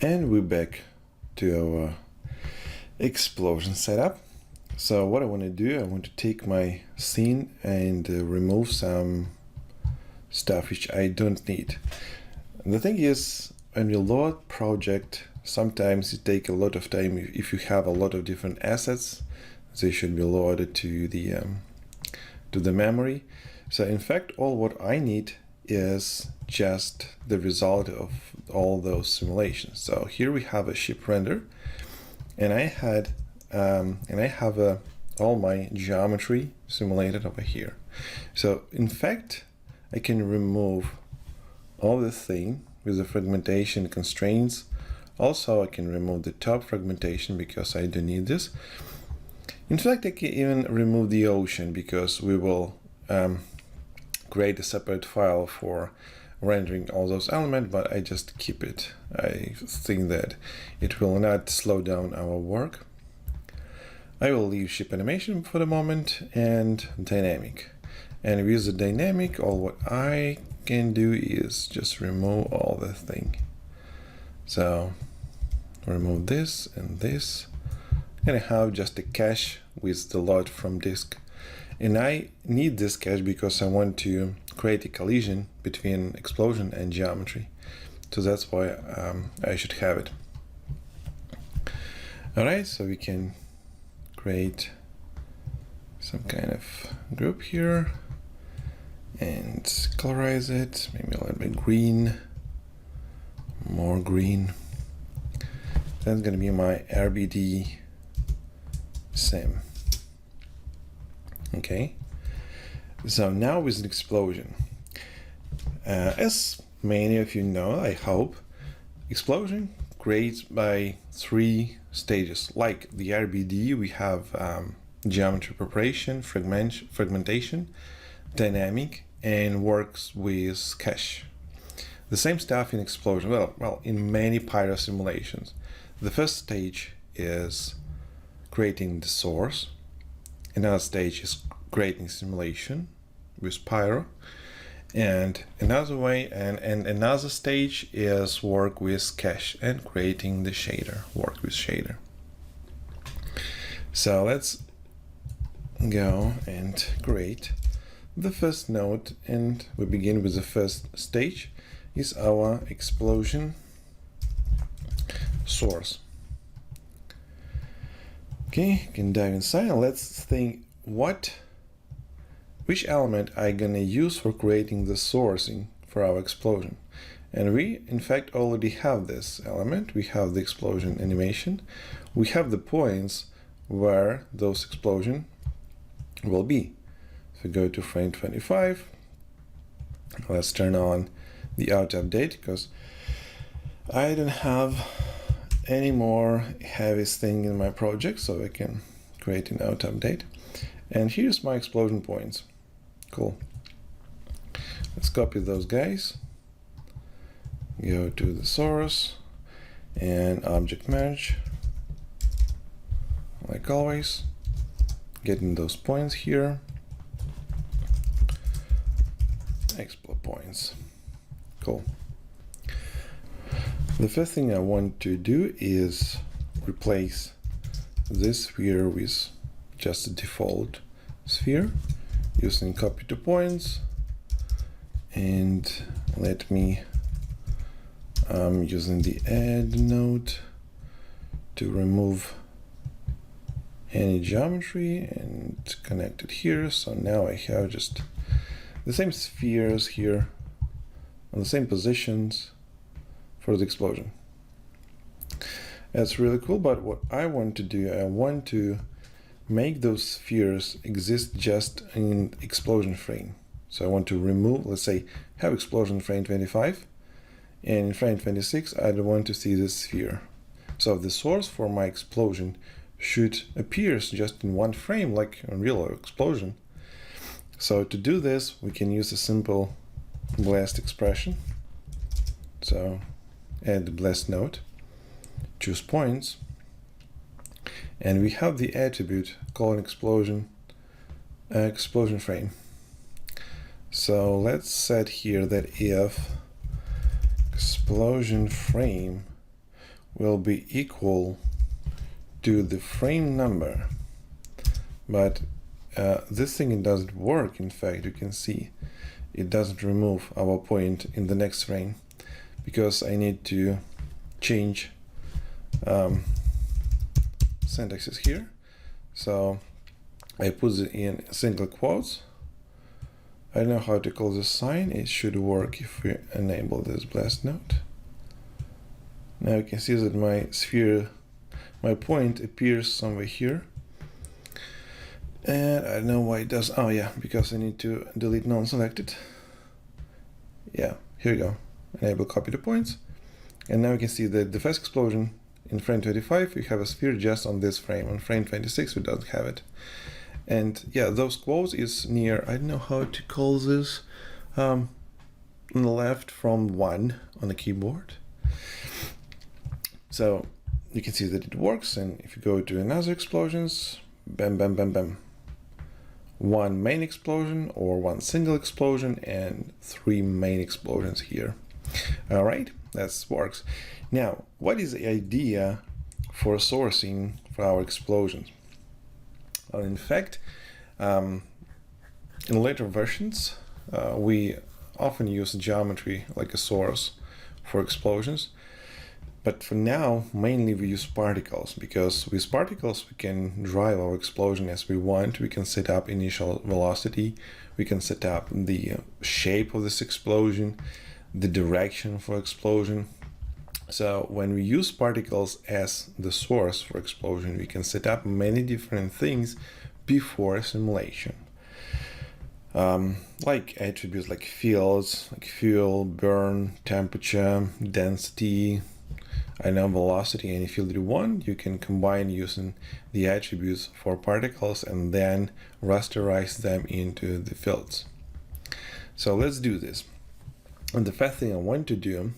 And we're back to our explosion setup. So what I want to do, I want to take my scene and remove some stuff which I don't need. And the thing is, when you load project, sometimes it takes a lot of time. If you have a lot of different assets, they should be loaded to the memory. So in fact, all what I need is just the result of all those simulations. So here we have a ship render, and I have all my geometry simulated over here. So in fact, I can remove all the thing with the fragmentation constraints. Also, I can remove the top fragmentation because I don't need this. In fact, I can even remove the ocean because we will create a separate file for rendering all those elements, but I just keep it. I think that it will not slow down our work. I will leave ship animation for the moment and dynamic. And with the dynamic, all what I can do is just remove all the thing. So remove this and this. I'm gonna have just a cache with the load from disk. And I need this cache because I want to create a collision between explosion and geometry. So that's why I should have it. All right, so we can create some kind of group here and colorize it, maybe a little bit green, more green. That's gonna be my RBD sim. Okay, so now with an explosion. As many of you know, I hope, explosion creates by 3 stages. Like the RBD, we have geometry preparation, fragmentation, dynamic, and works with cache. The same stuff in explosion, well, in many pyro simulations. The first stage is creating the source. Another stage is creating simulation with pyro, and another stage is work with cache and creating the shader, work with shader. So let's go and create the first node, and we begin with the first stage is our explosion source. Okay, you can dive inside and let's think which element I'm gonna use for creating the sourcing for our explosion. And we in fact already have this element. We have the explosion animation. We have the points where those explosion will be. So go to frame 25. Let's turn on the auto update because I don't have any more heavy thing in my project, so I can create an auto update. And here's my explosion points. Cool. Let's copy those guys. Go to the source and object merge. Like always, getting those points here. Explode points. Cool. The first thing I want to do is replace this sphere with just a default sphere using copy to points, and let me using the add node to remove any geometry and connect it here. So now I have just the same spheres here on the same positions for the explosion. That's really cool, but what I want to do, I want to make those spheres exist just in explosion frame. So I want to remove, let's say, have explosion frame 25, and in frame 26, I don't want to see this sphere. So the source for my explosion should appear just in one frame, like a real explosion. So to do this, we can use a simple blast expression. So add the blast node, choose points, and we have the attribute called explosion frame. So let's set here that if explosion frame will be equal to the frame number. But this thing, it doesn't work. In fact, you can see it doesn't remove our point in the next frame because I need to change syntaxes here. So I put it in single quotes. I don't know how to call this sign. It should work if we enable this blast node. Now you can see that my sphere, my point appears somewhere here. And I don't know why it does. Oh yeah, because I need to delete non-selected. Yeah, here we go. Enable copy the points. And now you can see that the first explosion in frame 25, we have a sphere just on this frame. On frame 26, we don't have it. And yeah, those quotes is near, I don't know how to call this, on the left from 1 on the keyboard. So you can see that it works. And if you go to another explosions, bam, bam, bam, bam. 1 main explosion or 1 single explosion and 3 main explosions here. All right, that works. Now, what is the idea for sourcing for our explosions? Well, in fact, in later versions, we often use geometry like a source for explosions. But for now, mainly we use particles, because with particles we can drive our explosion as we want. We can set up initial velocity, we can set up the shape of this explosion, the direction for explosion. So when we use particles as the source for explosion, we can set up many different things before simulation. Like attributes like fields, like fuel, burn, temperature, density, I know velocity, any field you want, you can combine using the attributes for particles and then rasterize them into the fields. So let's do this. And the first thing I want to do,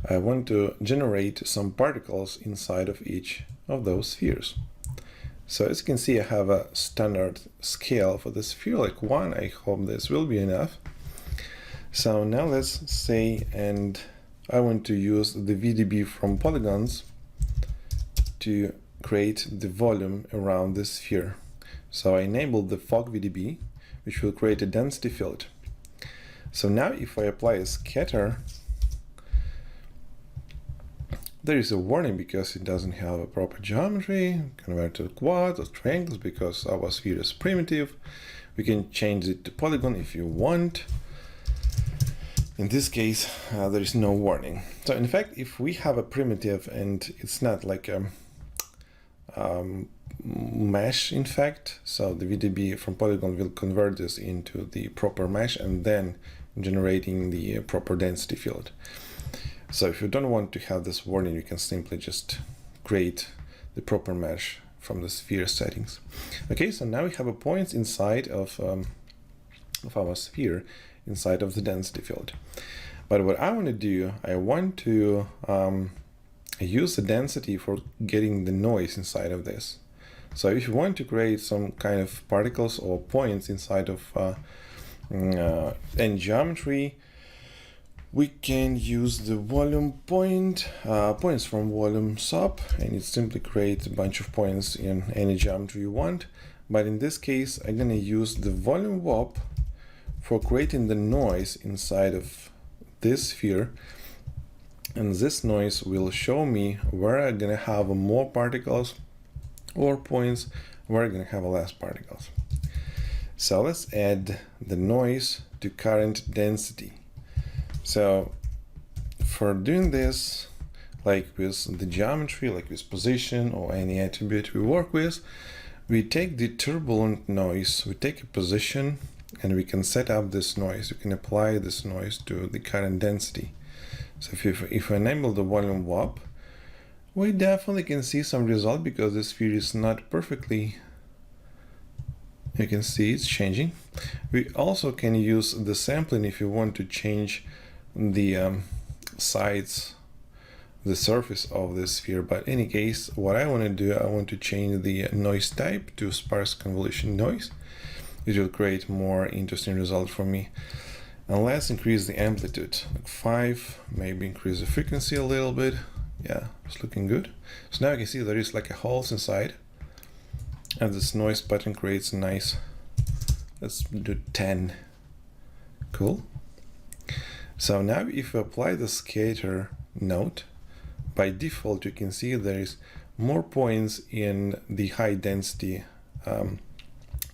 I want to generate some particles inside of each of those spheres. So as you can see, I have a standard scale for the sphere, like 1. I hope this will be enough. So now let's say, and I want to use the VDB from polygons to create the volume around the sphere. So I enabled the fog VDB, which will create a density field. So now if I apply a scatter, there is a warning because it doesn't have a proper geometry. Convert to quads or triangles because our sphere is primitive. We can change it to polygon if you want. In this case, there is no warning. So in fact, if we have a primitive and it's not like a mesh, in fact, so the VDB from polygon will convert this into the proper mesh and then generating the proper density field. So if you don't want to have this warning, you can simply just create the proper mesh from the sphere settings. Okay, so now we have a point inside of our sphere, inside of the density field. But what I want to do, I want to use the density for getting the noise inside of this. So if you want to create some kind of particles or points inside of any geometry, we can use the volume points from volume sub, and it simply creates a bunch of points in any geometry you want. But in this case, I'm going to use the volume WOP for creating the noise inside of this sphere. And this noise will show me where I'm going to have more particles or points, where I'm going to have less particles. So let's add the noise to current density. So for doing this, like with the geometry, like with position or any attribute we work with, we take the turbulent noise, we take a position, and we can set up this noise. You can apply this noise to the current density. So if we enable the volume WOP, we definitely can see some result because the sphere is not perfectly, you can see it's changing. We also can use the sampling if you want to change the sides, the surface of the sphere. But in any case, what I want to do, I want to change the noise type to sparse convolution noise. It will create more interesting result for me. And let's increase the amplitude, like 5, maybe increase the frequency a little bit. Yeah, it's looking good. So now you can see there is like a holes inside, and this noise pattern creates a nice, let's do 10. Cool. So now if we apply the scatter node, by default you can see there is more points in the high density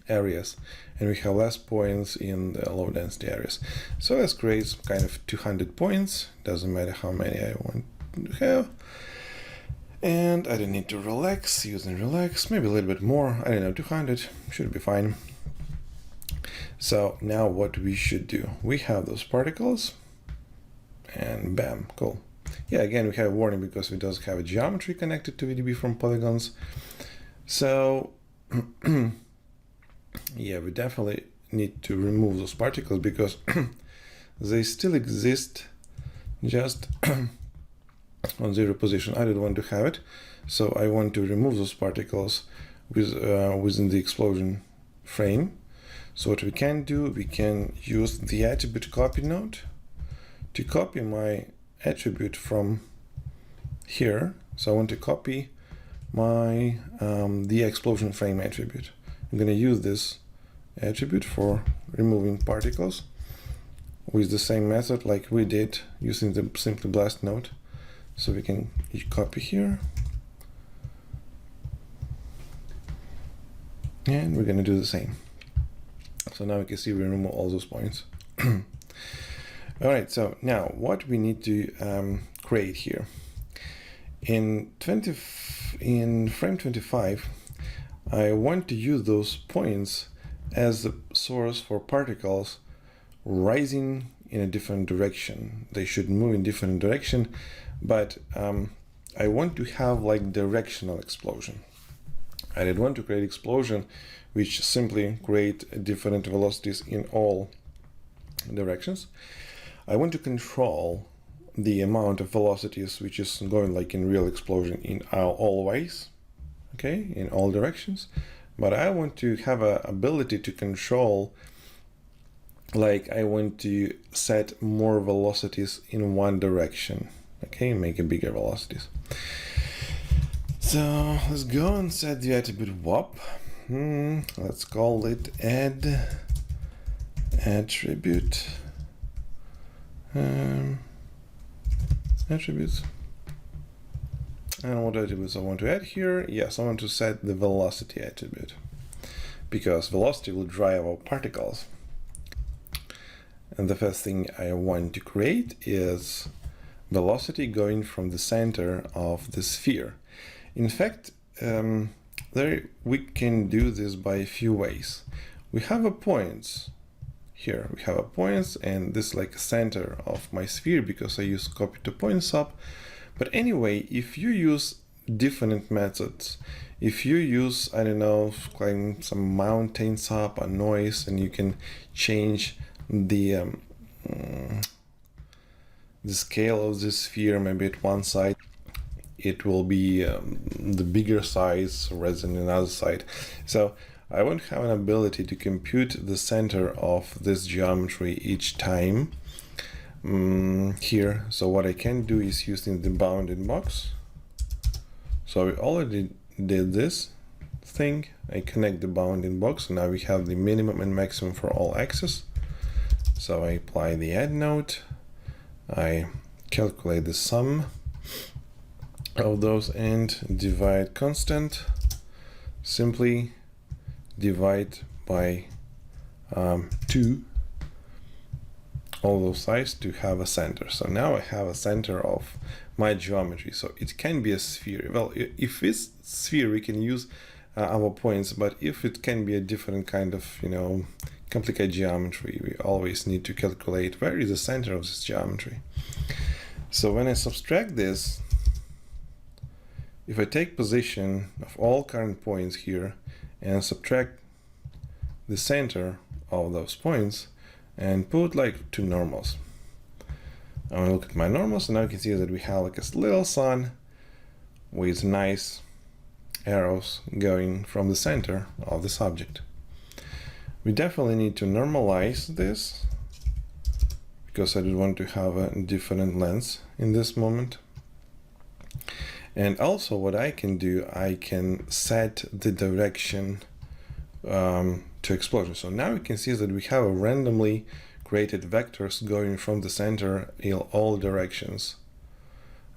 areas, and we have less points in the low density areas. So let's create some kind of 200 points. Doesn't matter how many I want to have. And I don't need to relax, using relax, maybe a little bit more, I don't know, 200 should be fine. So now what we should do, we have those particles, and bam, cool. Yeah, again, we have a warning because we don't have a geometry connected to VDB from polygons. So yeah, we definitely need to remove those particles because they still exist just on zero position. I don't want to have it, so I want to remove those particles within the explosion frame. So what we can do, we can use the attribute copy node to copy my attribute from here. So I want to copy my the explosion frame attribute. I'm going to use this attribute for removing particles with the same method like we did using the simply blast node. So we can copy here, and we're going to do the same. So now we can see we remove all those points. All right, so now what we need to create here. In frame 25, I want to use those points as the source for particles rising in a different direction. They should move in different direction, but I want to have like directional explosion. I did want to create explosion which simply create different velocities in all directions. I want to control the amount of velocities which is going like in real explosion in all ways, okay, in all directions. But I want to have a ability to control, like I want to set more velocities in one direction, okay, make a bigger velocities. So let's go and set the attribute WAP. Let's call it add attribute attributes. And what attributes I want to add here? Yes, I want to set the velocity attribute, because velocity will drive our particles. And the first thing I want to create is velocity going from the center of the sphere. In fact, we can do this by a few ways. We have a points here. We have a points, and this is like a center of my sphere because I use copy to point sub. But anyway, if you use different methods, if you use, I don't know, like some mountain sub, a noise, and you can change the scale of the sphere, maybe at one side it will be the bigger size rather than another side. So I won't have an ability to compute the center of this geometry each time here. So what I can do is using the bounding box. So we already did this thing. I connect the bounding box, and now we have the minimum and maximum for all axes. So I apply the add node. I calculate the sum of those and divide constant. Simply divide by 2 all those sides to have a center. So now I have a center of my geometry. So it can be a sphere. Well, if it's sphere, we can use our points, but if it can be a different kind of, you know, complicated geometry, we always need to calculate where is the center of this geometry. So when I subtract this, if I take position of all current points here and subtract the center of those points and put like 2 normals. I'm gonna look at my normals, and now you can see that we have like a little sun with nice arrows going from the center of the subject. We definitely need to normalize this because I don't want to have a different length in this moment. And also what I can do, I can set the direction to explosion. So now you can see that we have a randomly created vectors going from the center in all directions.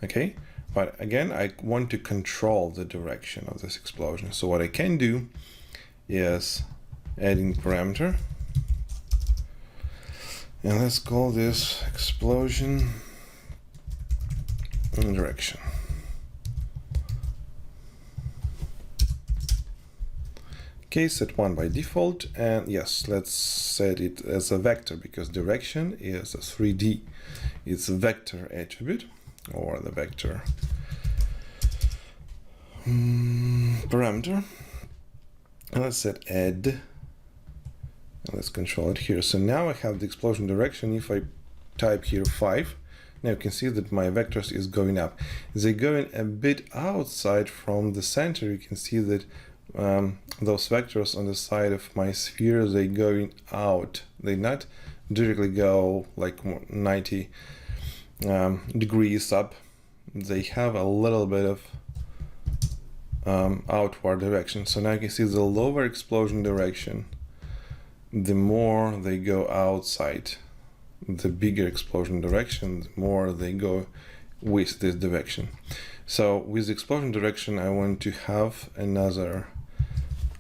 Okay, but again, I want to control the direction of this explosion. So what I can do is adding parameter, and let's call this explosion direction. Okay, set 1 by default, and yes, let's set it as a vector because direction is a 3D. It's a vector attribute, or the vector parameter. And let's set add, and let's control it here. So now I have the explosion direction. If I type here 5, now you can see that my vectors is going up. They're going a bit outside from the center. You can see that those vectors on the side of my sphere, they going out. They not directly go like 90 degrees up. They have a little bit of outward direction. So now you can see the lower explosion direction, the more they go outside. The bigger explosion direction, the more they go with this direction. So with the explosion direction, I want to have another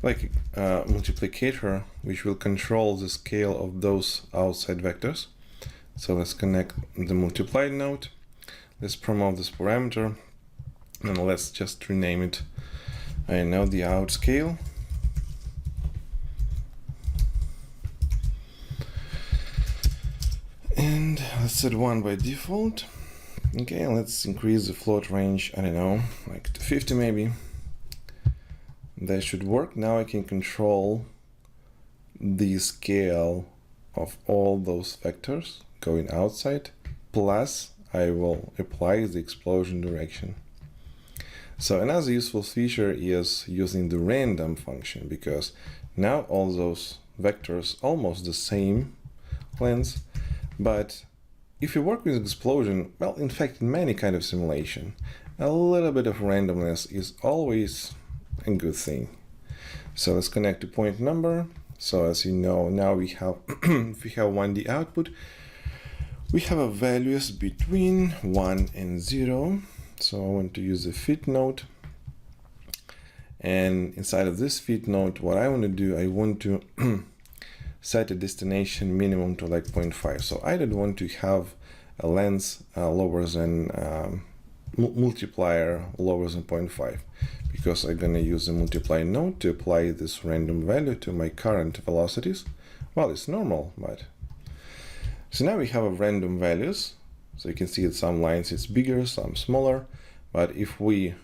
like multiplicator which will control the scale of those outside vectors. So let's connect the multiply node. Let's promote this parameter, and let's just rename it, I know, the out scale. And let's set 1 by default. Okay, let's increase the float range, I don't know, like to 50 maybe. That should work. Now I can control the scale of all those vectors going outside, plus I will apply the explosion direction. So another useful feature is using the random function, because now all those vectors almost the same length, but if you work with explosion, well, in fact, in many kind of simulation, a little bit of randomness is always a good thing. So let's connect to point number. So as you know, now we have if we have 1D output, we have a values between 1 and 0. So I want to use a fit node, and inside of this fit node, what I want to do, I want to set a destination minimum to like 0.5. So I don't want to have a length lower than multiplier lower than 0.5, because I'm going to use the multiply node to apply this random value to my current velocities. Well, it's normal, but so now we have a random values. So you can see that some lines it's bigger, some smaller, but if we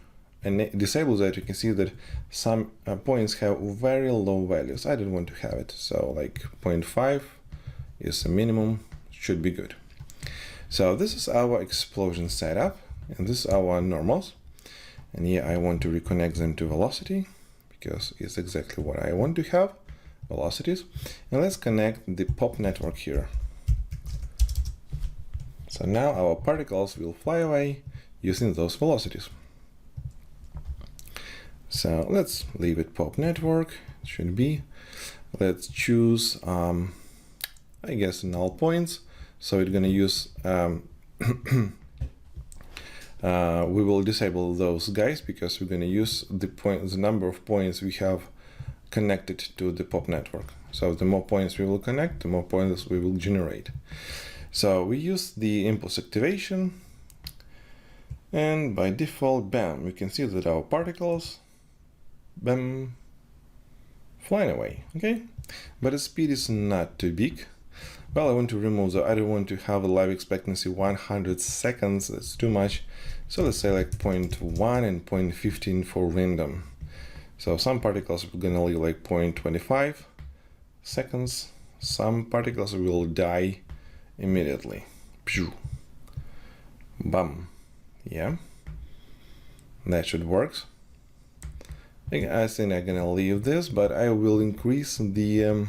disable that, you can see that some points have very low values. I don't want to have it, so like 0.5 is a minimum, should be good. So this is our explosion setup, and this is our normals. And here I want to reconnect them to velocity, because it's exactly what I want to have, velocities. And let's connect the pop network here. So now our particles will fly away using those velocities. So let's leave it pop network, it should be. Let's choose, I guess, null points. So we're going to use, we will disable those guys, because we're going to use the number of points we have connected to the pop network. So the more points we will connect, the more points we will generate. So we use the impulse activation, and by default, bam, we can see that our particles, bam, flying away, okay? But the speed is not too big. Well, I want to remove I don't want to have a life expectancy 100 seconds, that's too much. So let's say like 0.1 and 0.15 for random. So some particles are gonna live like 0.25 seconds. Some particles will die immediately. Pew. Bam. Yeah. That should work. I think I'm gonna leave this, but I will increase the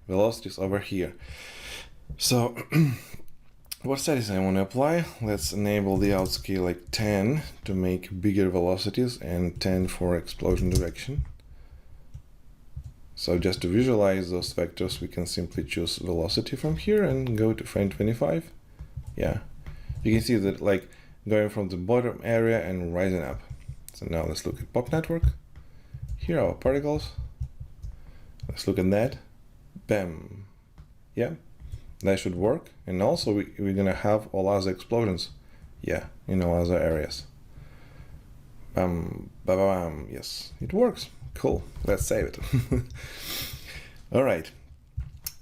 velocities over here. So What settings I want to apply? Let's enable the outscale like 10 to make bigger velocities and 10 for explosion direction. So just to visualize those vectors, we can simply choose velocity from here and go to frame 25. Yeah, you can see that like going from the bottom area and rising up. So now let's look at pop network. Here are our particles. Let's look at that. Bam. Yeah, that should work. And also we're gonna have all other explosions. Yeah, in all other areas. Bam, bam, bam. Yes, it works. Cool. Let's save it. All right.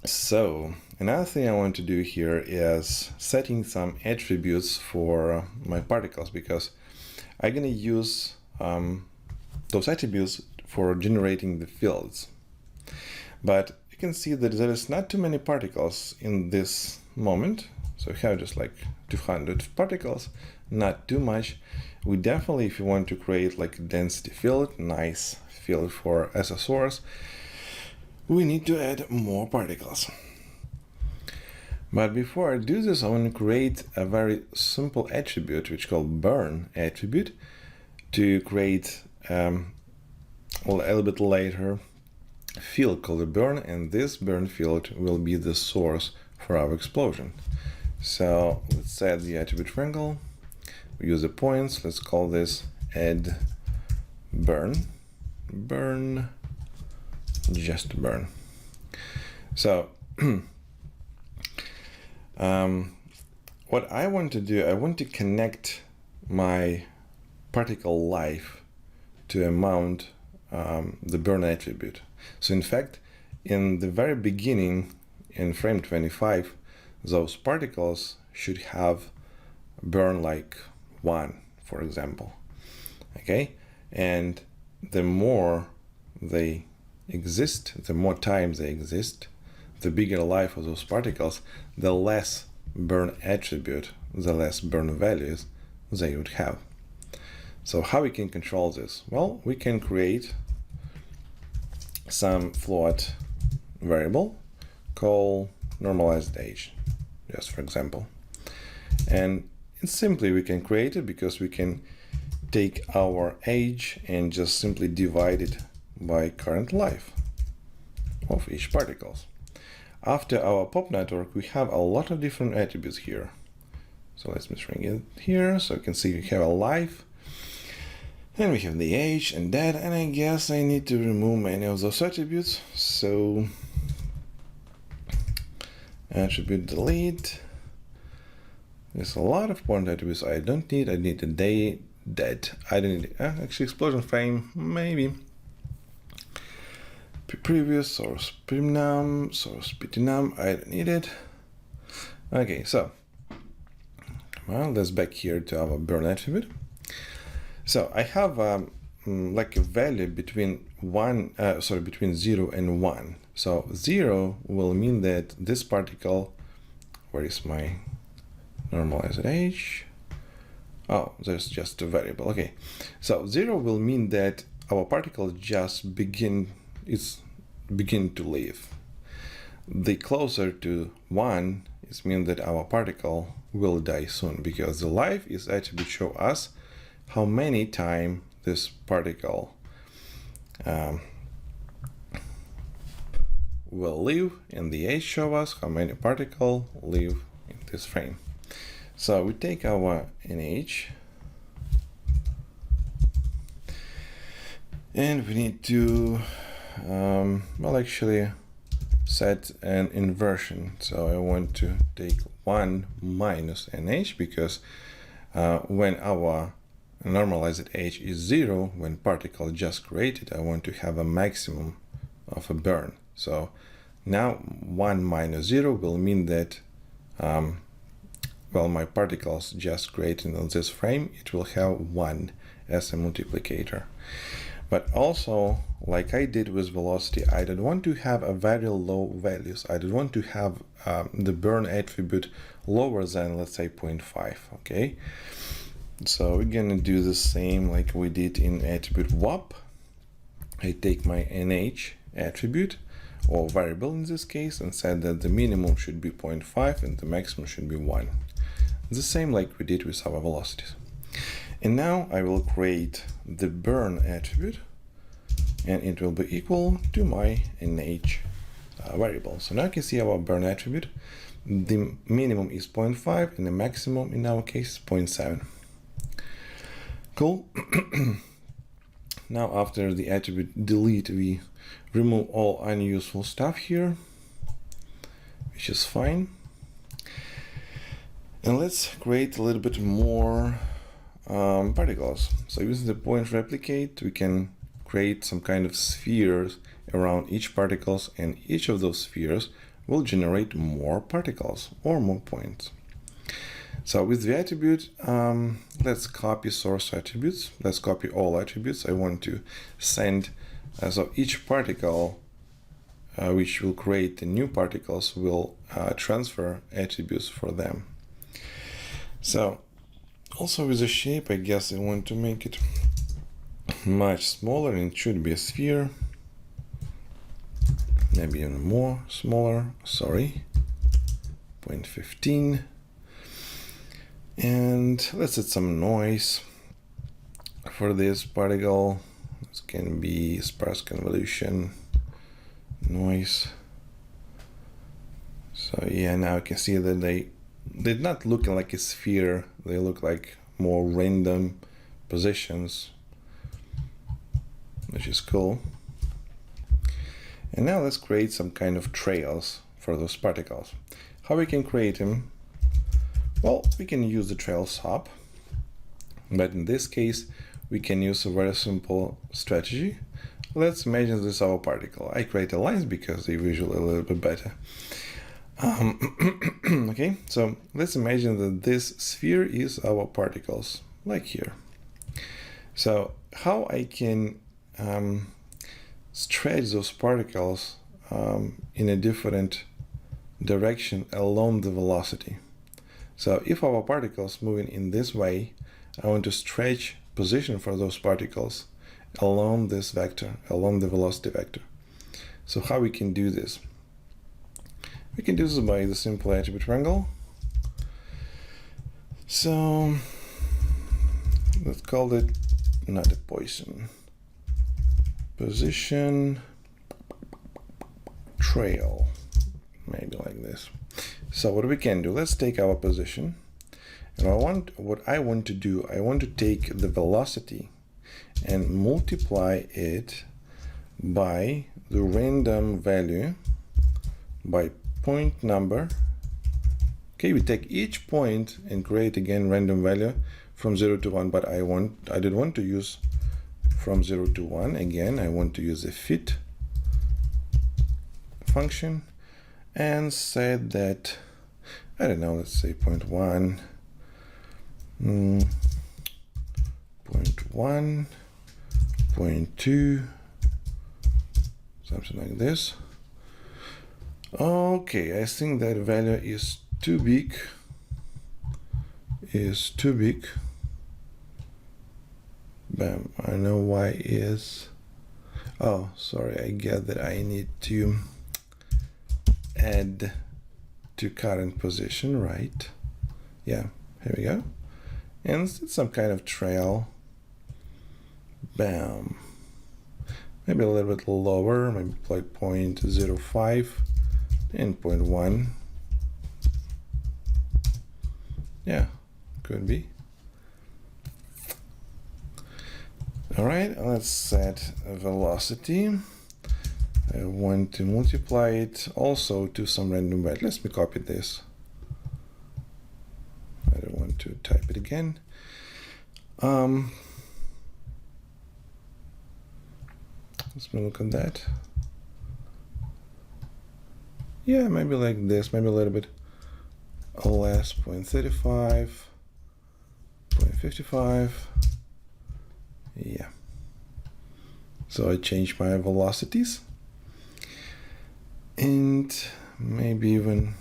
So another thing I want to do here is setting some attributes for my particles, because I'm gonna use those attributes for generating the fields. But you can see that there is not too many particles in this moment. So we have just like 200 particles, not too much. We definitely, if you want to create like a density field, nice field for SSORs, we need to add more particles. But before I do this, I want to create a very simple attribute, which is called burn attribute, to create a little bit later field called a burn, and this burn field will be the source for our explosion. So let's set the attribute triangle. We use the points. Let's call this add burn. Burn, just burn. So what I want to do, I want to connect my particle life to a mount the burn attribute. So in fact, in the very beginning, in frame 25, those particles should have burn like 1, for example. Okay, and the more they exist, the more time they exist, the bigger life of those particles, the less burn attribute, the less burn values they would have. So how we can control this? Well, we can create some float variable called normalized age, just for example. And simply we can create it because we can take our age and just simply divide it by current life of each particles. After our pop network, we have a lot of different attributes here. So let's bring it here so you can see we have a life, and we have the age and that, and I guess I need to remove many of those attributes. So attribute delete. There's a lot of point attributes I don't need. I need a day, dead. I don't need actually explosion frame, maybe. Previous source primnum, source ptinum, I don't need it. Okay, so well, let's back here to our burn attribute. So I have like a value between between 0 and 1. So 0 will mean that this particle, where is my normalized age? Oh, there's just a variable. Okay, so 0 will mean that our particle just begin to live. The closer to 1 is mean that our particle will die soon, because the life is attribute show us how many time this particle will live, and the age show us how many particle live in this frame. So we take our NH and we need to well, actually set an inversion. So I want to take 1 minus NH, because when our normalized age is 0, when particle just created, I want to have a maximum of a burn. So now 1 minus 0 will mean that well, my particles just created on this frame, it will have 1 as a multiplicator. But also, like I did with velocity, I don't want to have a very low values. I don't want to have the burn attribute lower than, let's say, 0.5, okay? So we're gonna do the same like we did in attribute WAP. I take my NH attribute, or variable in this case, and said that the minimum should be 0.5 and the maximum should be 1. the same like we did with our velocities. And now I will create the burn attribute, and it will be equal to my nh variable. So now you can see our burn attribute. The minimum is 0.5 and the maximum in our case is 0.7. Cool. Now after the attribute delete, we remove all unuseful stuff here, which is fine. And let's create a little bit more particles. So using the point replicate, we can create some kind of spheres around each particles, and each of those spheres will generate more particles or more points. So with the attribute, let's copy source attributes. Let's copy all attributes. I want to send, so each particle which will create the new particles will transfer attributes for them. So also with the shape, I guess I want to make it much smaller, and it should be a sphere. Maybe even more smaller, sorry, 0.15. And let's add some noise for this particle. This can be sparse convolution noise. So yeah, now you can see that they're not looking like a sphere, they look like more random positions, which is cool. And now let's create some kind of trails for those particles. How we can create them? Well, we can use the trail sub, but in this case we can use a very simple strategy. Let's imagine this is our particle. I create lines because they're visually a little bit better. Okay, so let's imagine that this sphere is our particles, like here. So how I can stretch those particles in a different direction along the velocity. So if our particles moving in this way, I want to stretch position for those particles along this vector, along the velocity vector. So how we can do this? We can do this by the simple attribute wrangle. So let's call it not a Poisson. Position trail, maybe like this. So what we can do, let's take our position, and what I want to do, I want to take the velocity and multiply it by the random value by point number. Okay, we take each point and create again random value from 0 to 1, but I didn't want to use from 0 to 1. Again, I want to use a fit function and said that, I don't know, let's say 0.1, 0.1, 0.2, something like this. Okay, I think that value is too big. Bam, I know why is. Oh, sorry, I get that I need to add to current position, right? Yeah, here we go. And it's some kind of trail. Bam. Maybe a little bit lower, maybe like 0.05 and 0.1. Yeah, could be. All right, let's set a velocity. I want to multiply it also to some random value. Let me copy this. I don't want to type it again. Let's look at that. Yeah, maybe like this, maybe a little bit less, 0.35, 0.55. Yeah. So I changed my velocities. And maybe even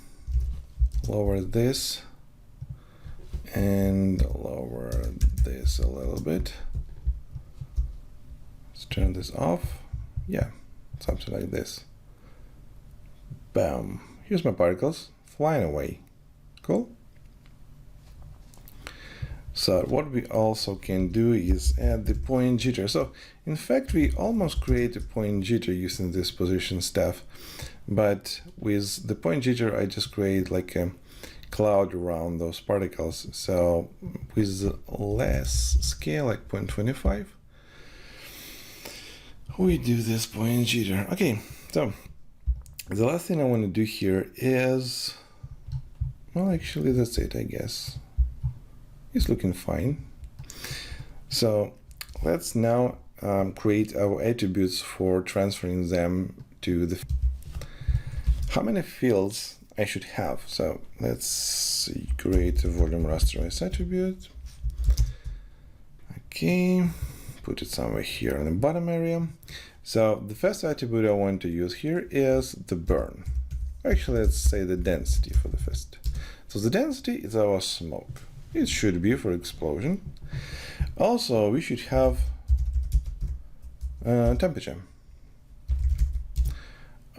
lower this and lower this a little bit. Let's turn this off. Yeah, something like this. Bam. Here's my particles flying away. Cool. So what we also can do is add the point jitter. So in fact, we almost create a point jitter using this position stuff, but with the point jitter, I just create like a cloud around those particles. So with less scale, like 0.25, we do this point jitter. Okay, so the last thing I want to do here is, well, actually that's it, I guess. It's looking fine. So let's now create our attributes for transferring them to the. How many fields I should have? So let's see, create a volume rasterize attribute. Okay, put it somewhere here in the bottom area. So the first attribute I want to use here is the burn. Actually, let's say the density for the first. So the density is our smoke. It should be for explosion. Also, we should have temperature.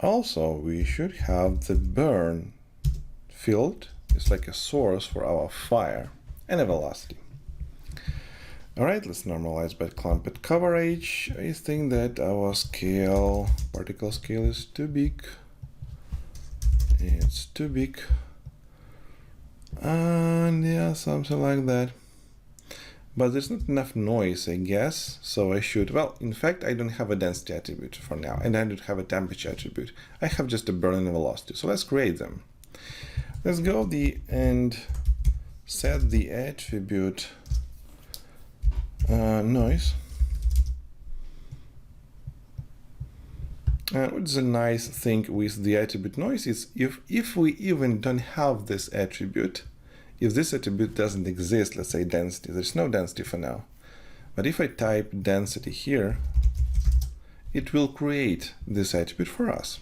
Also, we should have the burn field. It's like a source for our fire, and a velocity. All right, let's normalize by clumped coverage. I think that our scale, particle scale, is too big. It's too big. And yeah, something like that. But there's not enough noise, I guess, so I should, well, in fact, I don't have a density attribute for now, and I don't have a temperature attribute. I have just a burn and a velocity, so let's create them. Let's go and set the attribute noise. What's a nice thing with the attribute noise is if we even don't have this attribute, if this attribute doesn't exist, let's say density, there's no density for now. But if I type density here, it will create this attribute for us.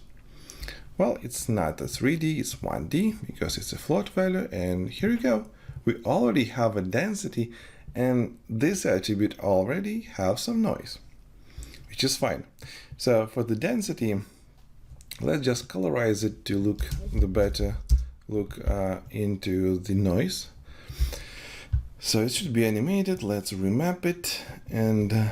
Well, it's not a 3D, it's 1D because it's a float value. And here you go. We already have a density, and this attribute already has some noise, which is fine. So for the density, let's just colorize it to look the better look into the noise. So it should be animated. Let's remap it and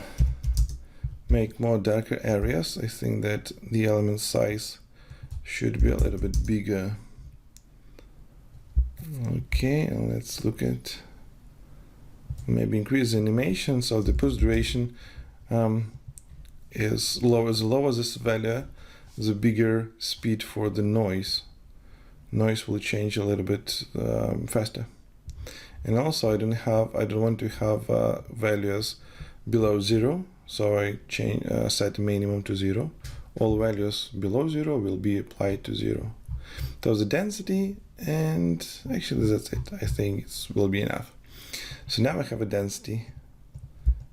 make more darker areas. I think that the element size should be a little bit bigger. Okay, and let's look at maybe increase the animation. So the pulse duration is lower. The lower this value, the bigger speed for the noise. Noise will change a little bit faster. And also I don't want to have values below 0, so I set minimum to 0. All values below 0 will be applied to 0. So the density, and actually that's it. I think it will be enough. So now I have a density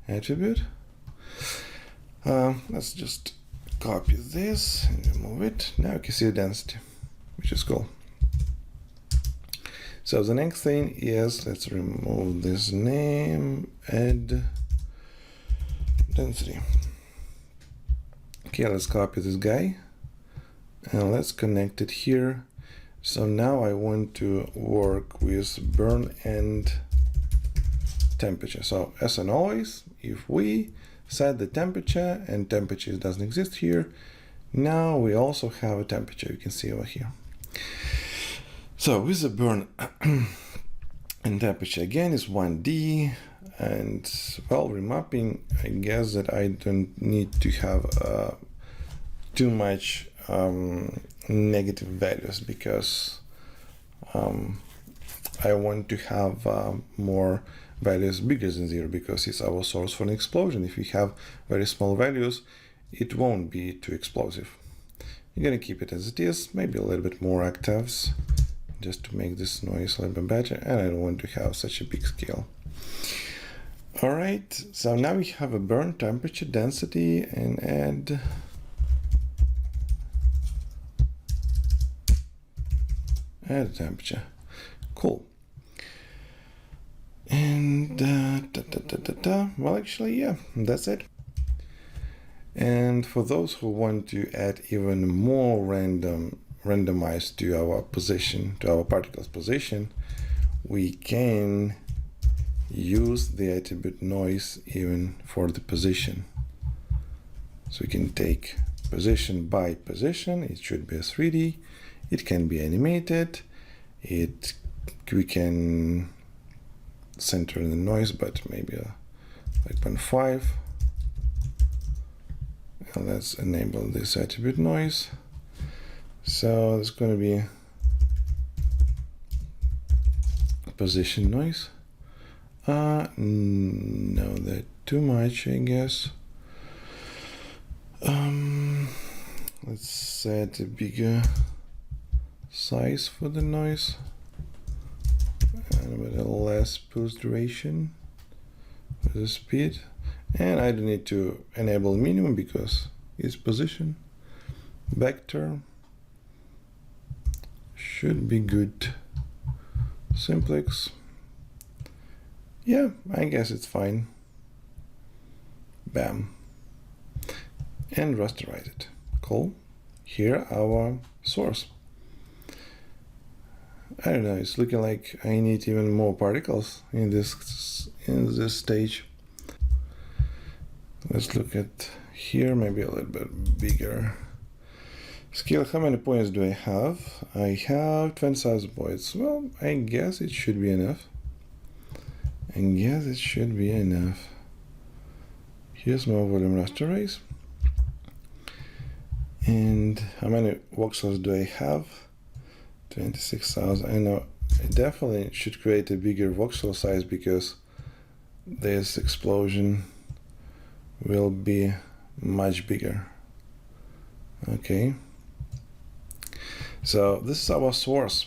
attribute. Let's just copy this and remove it. Now you can see the density, which is cool. So the next thing is, let's remove this name, add density. Okay, let's copy this guy and let's connect it here. So now I want to work with burn and temperature. So as and always, if we set the temperature and temperature doesn't exist here, now we also have a temperature, you can see over here. So with the burn and temperature again is 1D, and well, remapping, I guess that I don't need to have too much negative values because I want to have more values bigger than 0 because it's our source for an explosion. If we have very small values, it won't be too explosive. You're gonna keep it as it is, maybe a little bit more octaves, just to make this noise a little bit better, and I don't want to have such a big scale. All right, so now we have a burn, temperature, density, and add temperature. Cool. And well, actually, yeah, that's it. And for those who want to add even more randomized to our position, to our particle's position, we can use the attribute noise even for the position. So we can take position by position. It should be a 3D. It can be animated. We can center the noise, but maybe like 0.5. And let's enable this attribute noise. So it's going to be position noise. No, that's too much, I guess. Let's set a bigger size for the noise and with a less pulse duration for the speed. And I don't need to enable minimum because its position vector should be good. Simplex. Yeah, I guess it's fine. Bam. And rasterize it. Cool. Here our source. I don't know, it's looking like I need even more particles in this stage. Let's look at here, maybe a little bit bigger. Scale, how many points do I have? I have 20,000 points. Well, I guess it should be enough. Here's more volume rasterize. And how many voxels do I have? 26,000. I know I definitely should create a bigger voxel size because this explosion will be much bigger. Okay. So this is our source.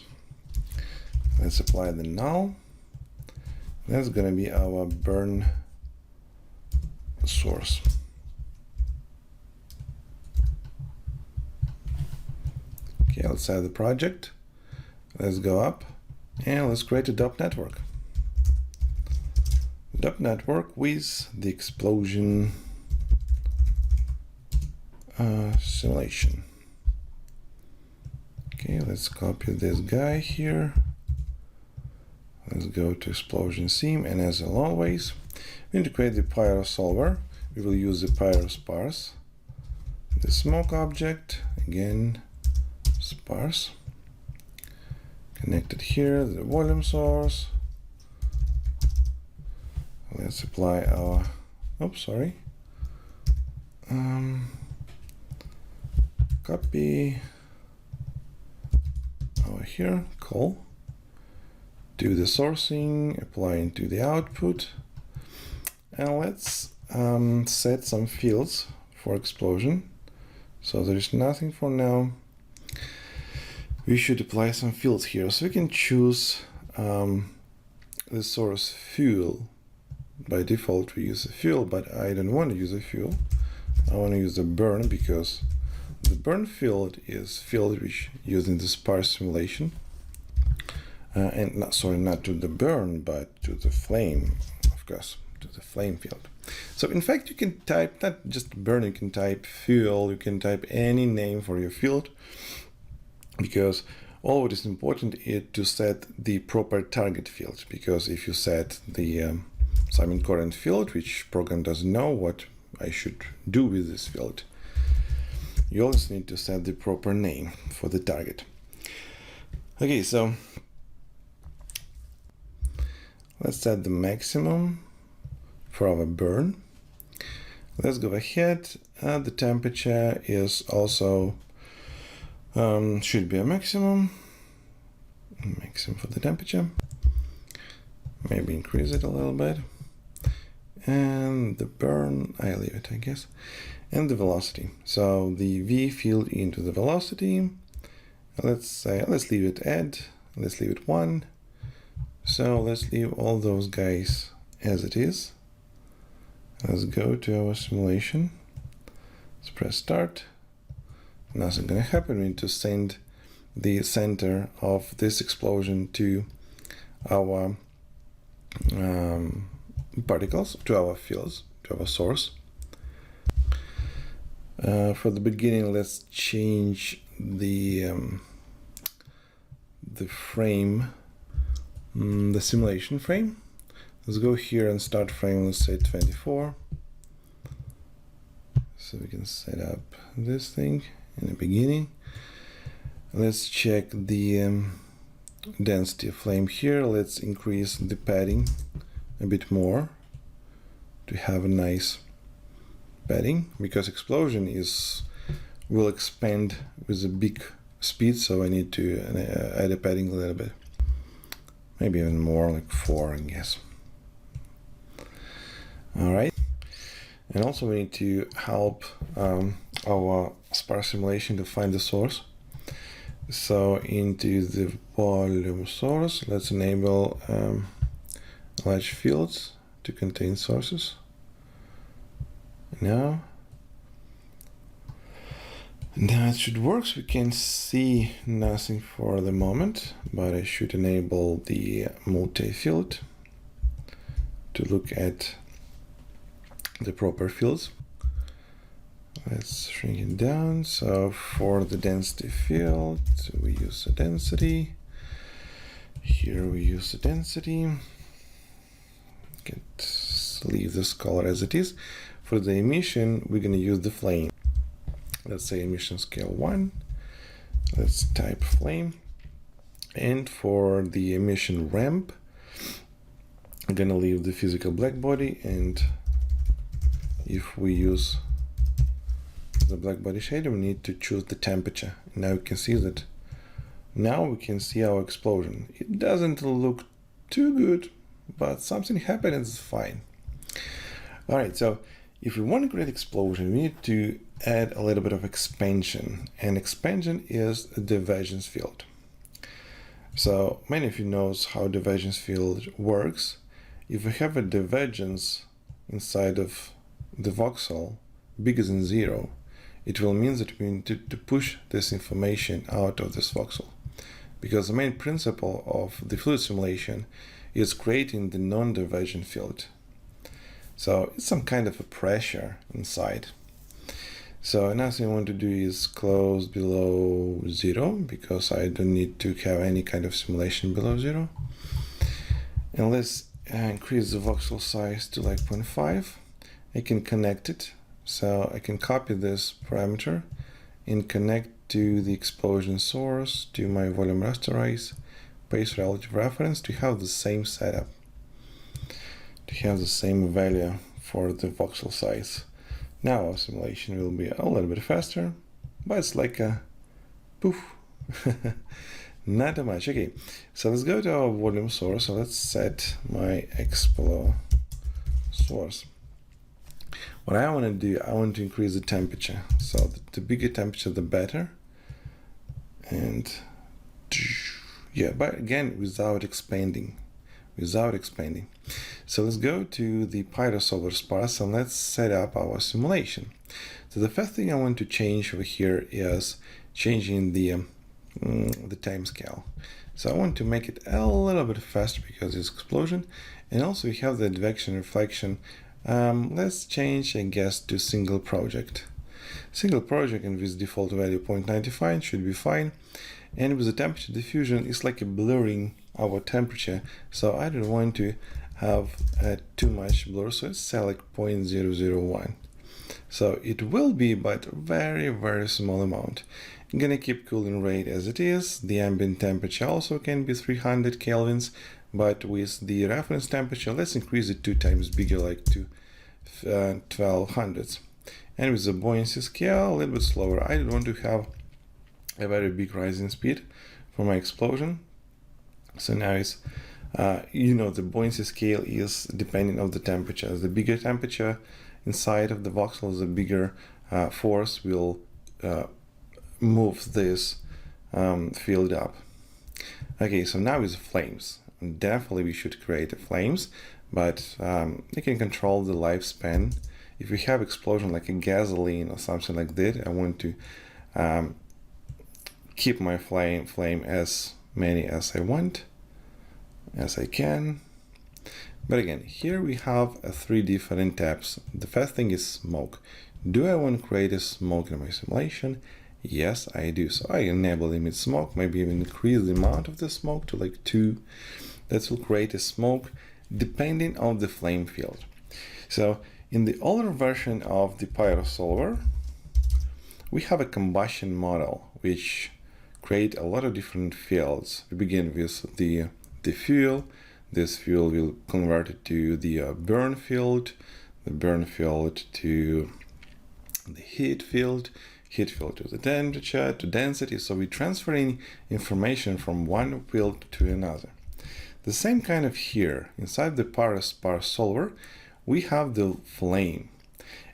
Let's apply the null. That's gonna be our burn source. Okay, let's add the project. Let's go up and let's create a DOP network. DOP network with the explosion simulation. Okay, let's copy this guy here. Let's go to explosion sim, and as always, we need to create the pyro solver. We will use the pyro sparse. The smoke object, again, sparse. Connected here, the volume source. Let's apply our, copy over here, cool. Do the sourcing, apply into the output, and let's set some fields for explosion. So there's nothing for now. We should apply some fields here, so we can choose the source fuel. By default we use a fuel, but I don't want to use a fuel. I want to use the burn because the burn field is field which used in the sparse simulation. And not to the burn, but to the flame, of course, to the flame field. So in fact, you can type not just burn, you can type fuel, you can type any name for your field, because all what is important is to set the proper target field, because if you set the Simon current field, which program doesn't know what I should do with this field, you also need to set the proper name for the target. Okay, so let's set the maximum for our burn. Let's go ahead. The temperature is also should be a maximum for the temperature. Maybe increase it a little bit. And the burn, I leave it, I guess. And the velocity. So the V field into the velocity. Let's leave it add. Let's leave it 1. So let's leave all those guys as it is. Let's go to our simulation. Let's press start. Nothing gonna happen. We need to send the center of this explosion to our particles, to our fields, to our source. For the beginning, let's change the frame. The simulation frame. Let's go here and start frame, let's say 24. So we can set up this thing in the beginning. Let's check the density of flame here. Let's increase the padding a bit more to have a nice padding, because explosion will expand with a big speed, so I need to add a padding a little bit, maybe even more, like 4, I guess. All right, and also we need to help our sparse simulation to find the source. So into the volume source, let's enable large fields to contain sources. Now it should work. So we can see nothing for the moment, but I should enable the multi-field to look at the proper fields. Let's shrink it down. So for the density field, we use a density. Here we use a density. Leave this color as it is. For the emission, we're going to use the flame. Let's say emission scale 1. Let's type flame. And for the emission ramp, I'm going to leave the physical black body. And if we use the black body shader, we need to choose the temperature. Now you can see that now we can see our explosion. It doesn't look too good, but something happened and it's fine. All right, so if we want to create explosion, we need to add a little bit of expansion, and expansion is a divergence field. So many of you knows how divergence field works. If we have a divergence inside of the voxel bigger than 0, it will mean that we need to push this information out of this voxel, because the main principle of the fluid simulation is creating the non-divergent field. So it's some kind of a pressure inside. So another thing I want to do is close below 0, because I don't need to have any kind of simulation below 0. And let's increase the voxel size to like 0.5. I can connect it. So I can copy this parameter and connect to the explosion source, to my volume rasterize, paste relative reference, to have the same setup, to have the same value for the voxel size. Now our simulation will be a little bit faster, but it's like a poof. Not too much. Okay, so let's go to our volume source. So let's set my explo source. What I want to do, I want to increase the temperature. So the bigger temperature, the better. And yeah, but again, without expanding. So let's go to the pyrosolar sparse and let's set up our simulation. So the first thing I want to change over here is changing the time scale. So I want to make it a little bit faster because it's explosion, and also we have the advection reflection. Let's change, I guess, to single project. Single project, and with default value 0.95 should be fine. And with the temperature diffusion, it's like a blurring our temperature, so I don't want to have too much blur, so it's set like 0.001. So it will be, but very, very small amount. I'm gonna keep cooling rate as it is. The ambient temperature also can be 300 kelvins, but with the reference temperature, let's increase it 2 times bigger, like to 1200s. And with the buoyancy scale, a little bit slower. I don't want to have a very big rising speed for my explosion. So now it's, the buoyancy scale is depending on the temperature. The bigger temperature inside of the voxel, the bigger force will move this field up. Okay, so now with flames. Definitely we should create flames, but you can control the lifespan. If you have explosion like a gasoline or something like that, I want to keep my flame as many as I want, as I can. But again, here we have 3 different tabs. The first thing is smoke. Do I want to create a smoke in my simulation? Yes, I do. So I enable limit smoke, maybe even increase the amount of the smoke to like 2. That will create a smoke. depending on the flame field. So in the older version of the Pyro Solver, we have a combustion model which create a lot of different fields. We begin with the fuel. This fuel will convert it to the burn field, the burn field to the heat field to the temperature, to density. So we're transferring information from one field to another. The same kind of here, inside the Pyro Solver, we have the flame.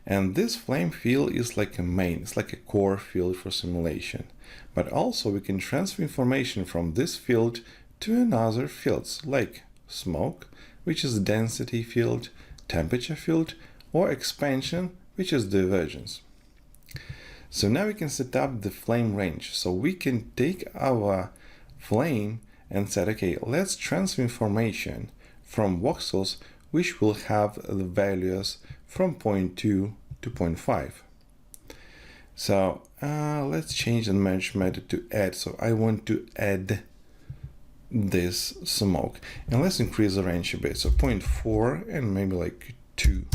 And this flame field is like a main, it's like a core field for simulation. But also we can transfer information from this field to another fields, like smoke, which is density field, temperature field, or expansion, which is divergence. So now we can set up the flame range. So we can take our flame and say, okay, let's transfer information from voxels which will have the values from 0.2 to 0.5. So let's change the manage method to add. So I want to add this smoke, and let's increase the range a bit. So 0.4 and maybe like 2.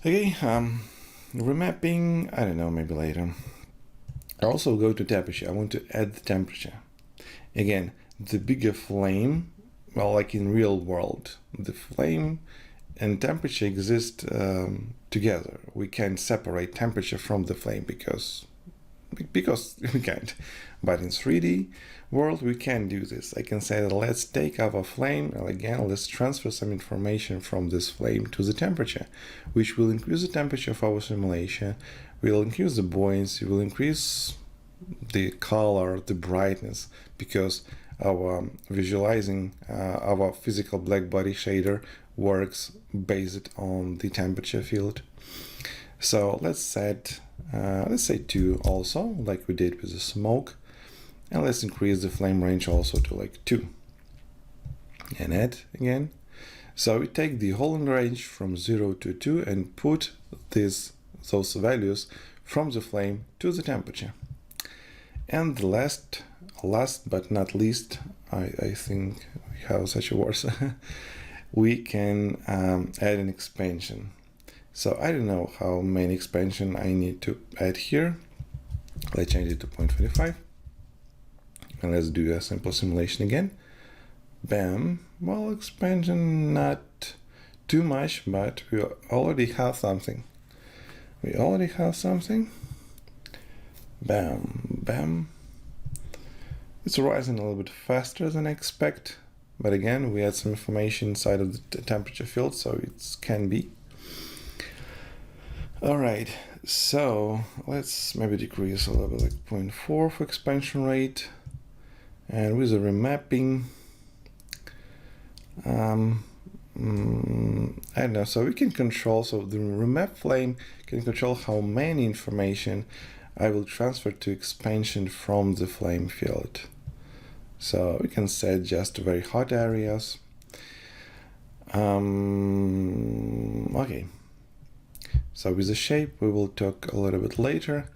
Okay, remapping, I don't know, maybe later. I also go to temperature. I want to add the temperature. Again, the bigger flame, well, like in real world, the flame and temperature exist together. We can't separate temperature from the flame because we can't. But in 3D world, we can do this. I can say, let's take our flame, and again, let's transfer some information from this flame to the temperature, which will increase the temperature of our simulation, will increase the buoyancy, will increase the color, the brightness, because our visualizing our physical black body shader works based on the temperature field. So let's set, let's say 2 also, like we did with the smoke, and let's increase the flame range also to like 2, and add again. So we take the whole range from 0 to 2 and put those values from the flame to the temperature. And the last but not least, I think we have such a word, we can add an expansion. So I don't know how many expansion I need to add here. Let's change it to 0.25. And let's do a simple simulation again. Bam. Well, expansion not too much, but we already have something. Bam, bam. It's rising a little bit faster than I expect, but again, we had some information inside of the temperature field, so it can be. All right, so let's maybe decrease a little bit, like 0.4 for expansion rate, and with the remapping, I don't know, so we can control, so the remap flame can control how many information I will transfer to expansion from the flame field. So we can set just very hot areas. Okay. So with the shape, we will talk a little bit later.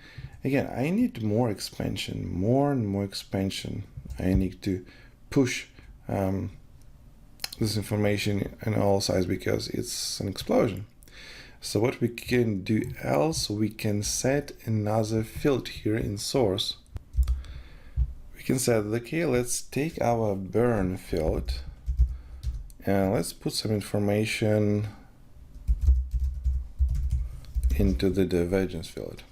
Again, I need more expansion, more and more expansion. I need to push this information in all sides because it's an explosion. So what we can do else, we can set another field here in source. We can say, okay, let's take our burn field and let's put some information into the divergence field.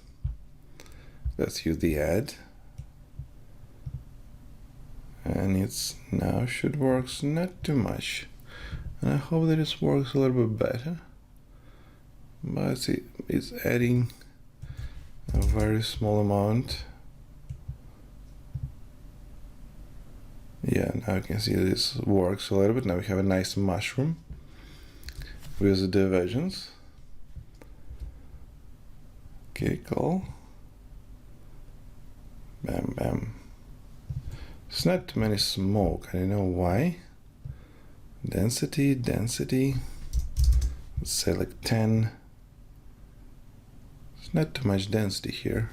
Let's use the add. And it's now should work not too much. And I hope that it works a little bit better. But see, it's adding a very small amount. Yeah, now you can see this works a little bit. Now we have a nice mushroom with the divergence. Okay, cool. Bam, bam. It's not too many smoke. I don't know why. Density. Let's say like 10. It's not too much density here.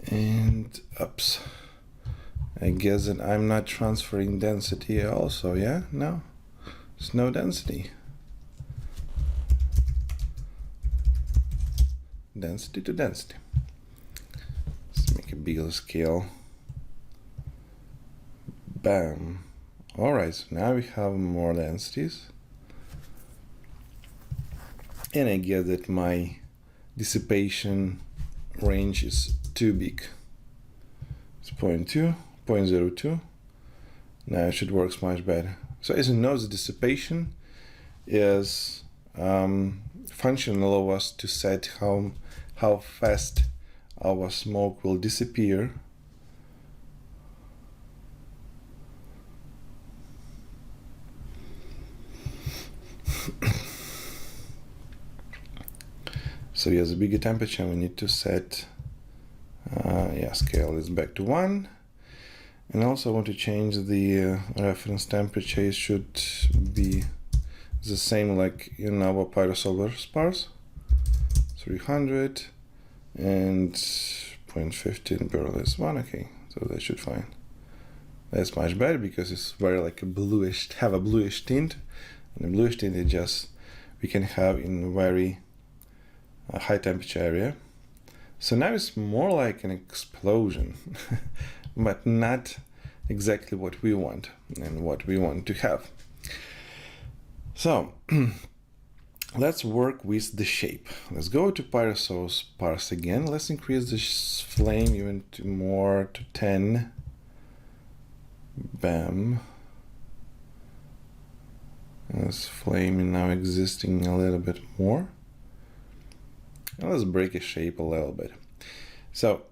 And ups. I guess that I'm not transferring density also, yeah? No, there's no density. Density to density. Let's make a bigger scale. Bam. Alright, so now we have more densities. And I get that my dissipation range is too big. It's 0.2, 0.02. Now it should work much better. So as you know, the dissipation is function allow us to set how fast our smoke will disappear. So yes, the bigger temperature we need to set, scale is back to 1. And also I want to change the reference temperature. It should be the same like in our pyrosolar spars, 300 and 0.15 per less 1. Okay, so that should fine. That's much better because it's very like a bluish, have a bluish tint, and the bluish tint is just we can have in very high temperature area. So now it's more like an explosion, but not exactly what we want and what we want to have. So let's work with the shape. Let's go to pyrosource parse again. Let's increase the flame even to more to 10. Bam. This flame now existing a little bit more. Let's break a shape a little bit. So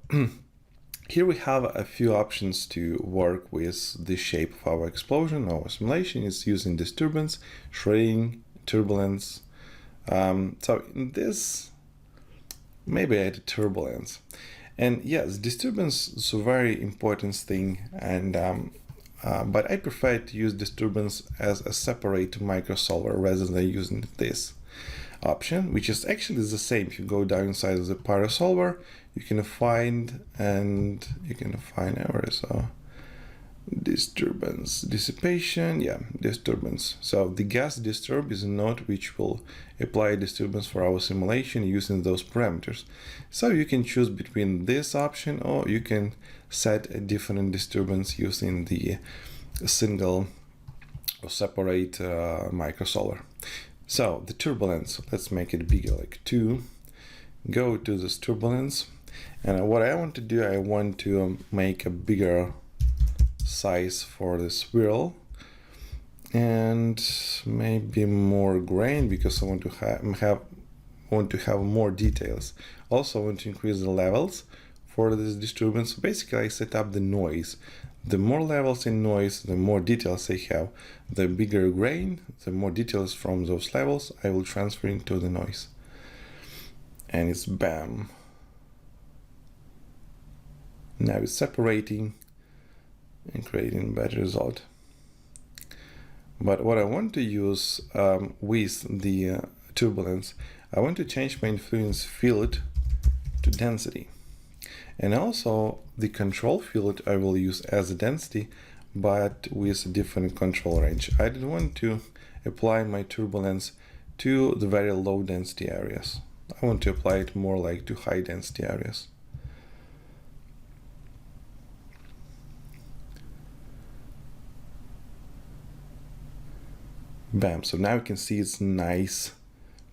here we have a few options to work with the shape of our explosion. Our simulation is using disturbance, shredding, turbulence. So in this, maybe I add turbulence. And yes, disturbance is a very important thing, and but I prefer to use disturbance as a separate microsolver rather than using this option, which is actually the same. If you go down inside of the pyrosolver, you can find errors. So disturbance, dissipation, disturbance. So the gas disturb is a node which will apply disturbance for our simulation using those parameters. So you can choose between this option, or you can set a different disturbance using the single or separate microsolver. So the turbulence, let's make it bigger, like 2. Go to this turbulence, and what I want to do, I want to make a bigger size for the swirl and maybe more grain because I want to have more details. Also I want to increase the levels for this disturbance. So basically I set up the noise. The more levels in noise, the more details I have. The bigger grain, the more details from those levels I will transfer into the noise. And it's bam. Now it's separating and creating a better result. But what I want to use with the turbulence, I want to change my influence field to density. And also the control field I will use as a density, but with a different control range. I don't want to apply my turbulence to the very low density areas. I want to apply it more like to high density areas. Bam, so now you can see it's nice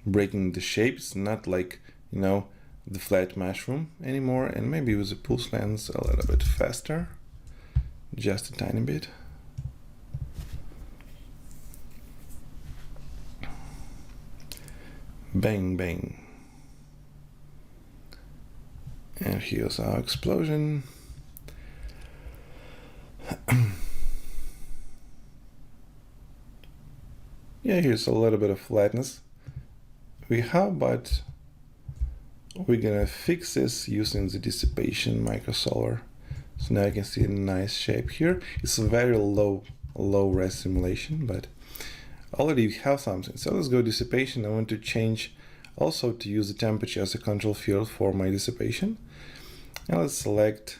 breaking the shapes, not like, the flat mushroom anymore. And maybe with the pulse lens a little bit faster, just a tiny bit. Bang, bang. And here's our explosion. Yeah, here's a little bit of flatness we have, but we're gonna fix this using the dissipation microsolver. So now you can see a nice shape here. It's a very low res simulation, but already we have something. So let's go dissipation. I want to change also to use the temperature as a control field for my dissipation. And let's select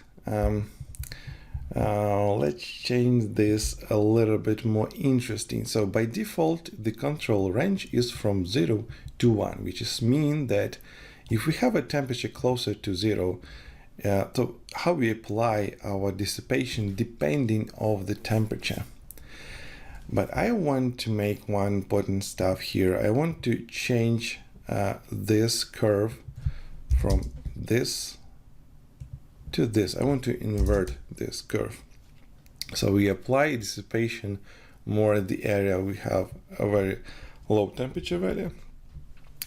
Let's change this a little bit more interesting. So by default, the control range is from 0 to 1, which is mean that if we have a temperature closer to 0, so how we apply our dissipation depending of the temperature. But I want to make one important stuff here. I want to change this curve from this to this. I want to invert this curve. So we apply dissipation more at the area we have a very low temperature value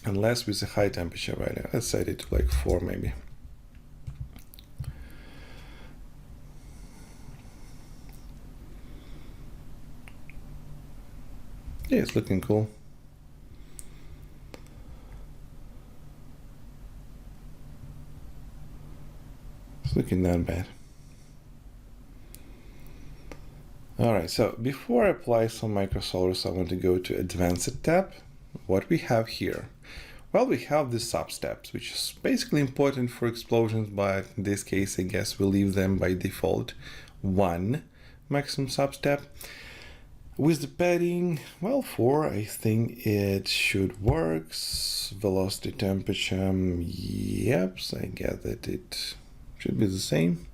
and less with a high temperature value. Let's set it to like 4 maybe. Yeah, it's looking cool. It's looking not bad. All right, so before I apply some microsolars, I want to go to Advanced tab. What we have here? Well, we have the sub-steps, which is basically important for explosions, but in this case, I guess we'll leave them by default 1 maximum sub-step. With the padding, well, 4, I think it should work. Velocity, temperature, yep, so I get that it should be the same.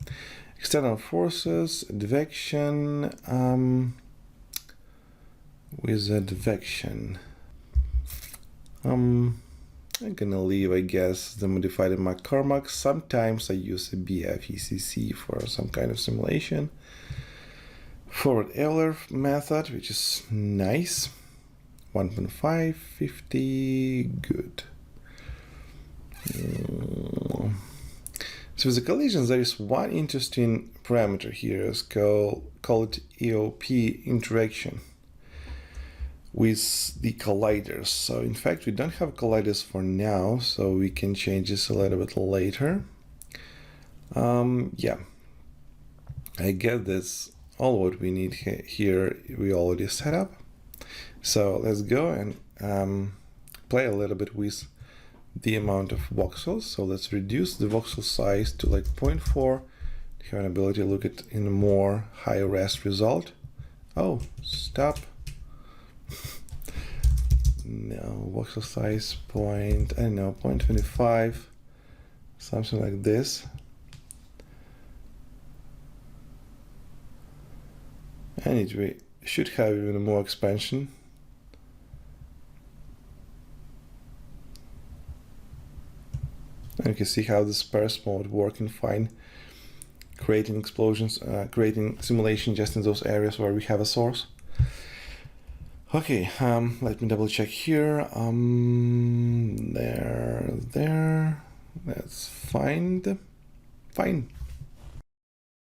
External forces, advection, with advection. I'm gonna leave, I guess, the modified McCormack. Sometimes I use a BFECC for some kind of simulation. Forward Euler method, which is nice. 1.5, 50, good. So with the collisions, there is one interesting parameter here, it's called EOP interaction with the colliders. So in fact, we don't have colliders for now, so we can change this a little bit later. Yeah, I get this. All what we need here, we already set up. So let's go and play a little bit with the amount of voxels. So let's reduce the voxel size to like 0.4 to have an ability to look at in a more high res result. Oh, stop. No, voxel size I don't know, 0.25, something like this. And we should have even more expansion. And you can see how the sparse mode working fine, creating explosions, creating simulation just in those areas where we have a source. Okay, let me double check here. There, that's fine.